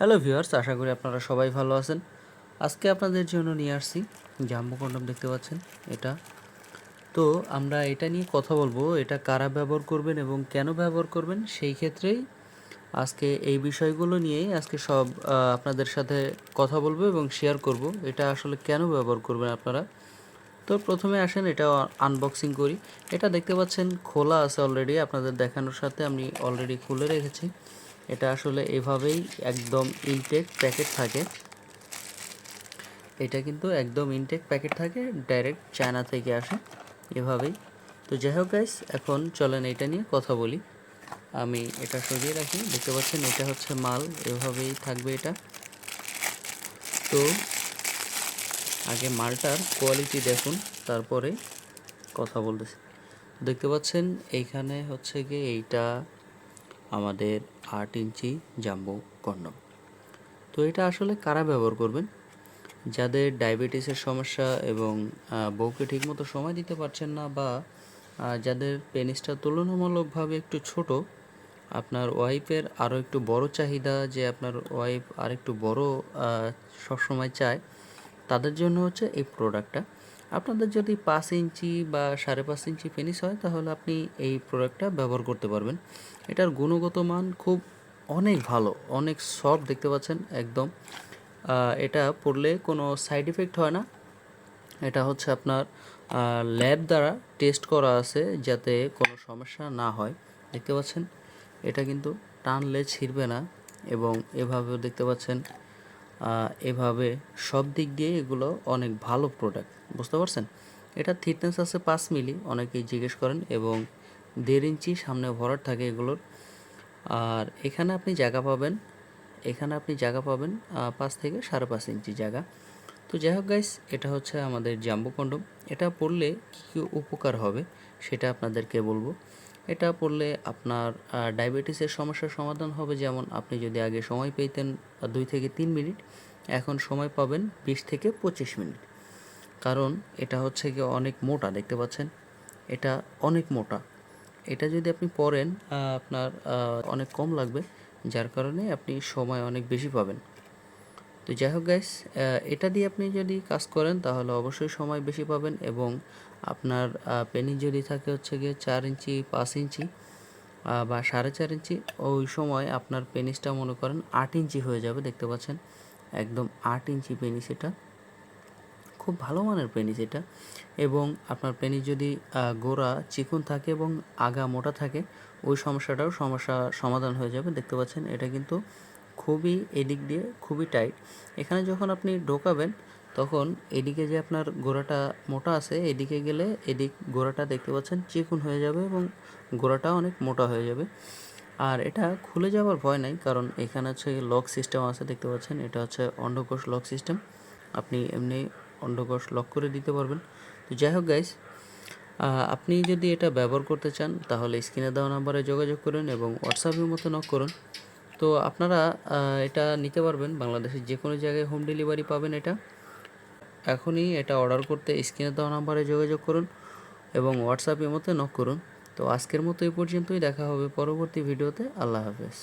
Hello viewers, আশা করি আপনারা সবাই ভালো আছেন। আজকে আপনাদের জন্য নিয়ে আসছি জাম্বো কন্ডম। দেখতে পাচ্ছেন এটা। তো আমরা এটা নিয়ে কথা বলবো, এটা কারা ব্যবহার করবেন এবং কেন ব্যবহার করবেন, সেই ক্ষেত্রেই আজকে এই বিষয়গুলো নিয়েই আজকে সব আপনাদের সাথে কথা বলবো এবং শেয়ার করব। এটা আসলে কেন ব্যবহার করবেন আপনারা। তো প্রথমে আসেন এটা আনবক্সিং করি। এটা দেখতে পাচ্ছেন খোলা আছে অলরেডি, আপনাদের দেখানোর সাথে আমি অলরেডি খুলে রেখেছি। এটা আসলে এভাবেই একদম ইনটেক প্যাকেট থাকে। এটা কিন্তু একদম ইনটেক প্যাকেট থাকে, ডাইরেক্ট চায়না থেকে আসে এভাবেই। তো যাই হোক গাইস, এখন চলেন এটা নিয়ে কথা বলি। আমি এটা সরিয়ে রাখি। দেখতে পাচ্ছেন এটা হচ্ছে মাল, এভাবেই থাকবে এটা। তো আগে মালটার কোয়ালিটি দেখুন, তারপরে কথা বলতেছি। দেখতে পাচ্ছেন এইখানে হচ্ছে গিয়ে এইটা আমাদের 8 ইঞ্চি জাম্বো কন্ডম। তো এটা আসলে কারা ব্যবহার করবেন? যাদের ডায়াবেটিসের সমস্যা এবং বউকে ঠিকমতো সময় দিতে পারছেন না, বা যাদের পেনিসটা তুলনামূলকভাবে একটু ছোট, আপনার ওয়াইফের আরও একটু বড় চাহিদা, যে আপনার ওয়াইফ আর একটু বড় সবসময় চায়, তাদের জন্য হচ্ছে এই প্রোডাক্টটা। আপনাদের যদি 5 ইঞ্চি বা 5.5 ইঞ্চি পেনিস হয়, তাহলে আপনি এই প্রোডাক্টটা ব্যবহার করতে পারবেন। এটার গুণগত মান খুব অনেক ভালো, অনেক সফট। দেখতে পাচ্ছেন একদম। এটা পড়লে কোনো সাইড ইফেক্ট হয় না। এটা হচ্ছে আপনার ল্যাব দ্বারা টেস্ট করা আছে যাতে কোনো সমস্যা না হয়। দেখতে পাচ্ছেন এটা কিন্তু টানলে ছিঁড়বে না, এবং এভাবেও দেখতে পাচ্ছেন এভাবে সব দিক দিয়ে এগুলো অনেক ভালো প্রোডাক্ট। বুঝতে পারছেন? এটা থিকনেস আছে 5 মিলি, অনেকেই জিজ্ঞেস করেন, এবং 1.5 ইঞ্চি সামনে ভরাট থাকে এগুলোর। আর এখানে আপনি জায়গা পাবেন, 5 থেকে 5.5 ইঞ্চি জায়গা। তো যাই হোক গাইস, এটা হচ্ছে আমাদের জাম্বো কন্ডম। এটা পড়লে কী কী উপকার হবে সেটা আপনাদেরকে বলবো। এটা পড়লে আপনার ডায়াবেটিসের সমস্যার সমাধান হবে। যেমন আপনি যদি আগে সময় পেতেন 2 থেকে 3 মিনিট, এখন সময় পাবেন 20 থেকে 25 মিনিট। কারণ এটা হচ্ছে গিয়ে অনেক মোটা। দেখতে পাচ্ছেন এটা অনেক মোটা। এটা যদি আপনি পড়েন আপনার অনেক কম লাগবে, যার কারণে আপনি সময় অনেক বেশি পাবেন। তো যাই হোক গাইস, এটা দিয়ে আপনি যদি কাজ করেন তাহলে অবশ্যই সময় বেশি পাবেন, এবং আপনার পেনিস যদি থাকে হচ্ছে গিয়ে 4 ইঞ্চি, 5 ইঞ্চি বা 4.5 ইঞ্চি, ওই সময় আপনার পেনিসটা মনে করেন 8 ইঞ্চি হয়ে যাবে। দেখতে পাচ্ছেন একদম 8 ইঞ্চি পেনিস। এটা খুব ভালো মানের পেনিস এটা। এবং আপনার পেনিস যদি গোড়া চিকন থাকে এবং আগা মোটা থাকে, ওই সমস্যা সমাধান হয়ে যাবে। দেখতে পাচ্ছেন এটা কিন্তু খুবই এদিক দিয়ে খুবই টাইট। এখানে যখন আপনি ঢোকাবেন, তখন এদিকে যে আপনার গোড়াটা মোটা আছে, এদিকে গেলে এদিক গোড়াটা দেখতে পাচ্ছেন চিকন হয়ে যাবে, এবং গোড়াটা অনেক মোটা হয়ে যাবে। আর এটা খুলে যাওয়ার ভয় নাই, কারণ এখানে হচ্ছে লক সিস্টেম আছে। দেখতে পাচ্ছেন এটা হচ্ছে অন্ডকোষ লক সিস্টেম। আপনি এমনি অন্ডকোষ লক করে দিতে পারবেন। তো যাই হোক গাইস, আপনি যদি এটা ব্যবহার করতে চান তাহলে স্ক্রিনে দেওয়া নাম্বারে যোগাযোগ করুন এবং হোয়াটসঅ্যাপের মতো নক করুন। তো আপনারা এটা নিতে পারবেন, বাংলাদেশের যে কোনো জায়গায় হোম ডেলিভারি পাবেন এটা। এখনই এটা অর্ডার করতে স্ক্রিনে দেওয়া নাম্বারে যোগাযোগ করুন এবং হোয়াটসঅ্যাপের মতো নক করুন। তো আজকের মতো এই পর্যন্তই, দেখা হবে পরবর্তী ভিডিওতে। আল্লাহ হাফেজ।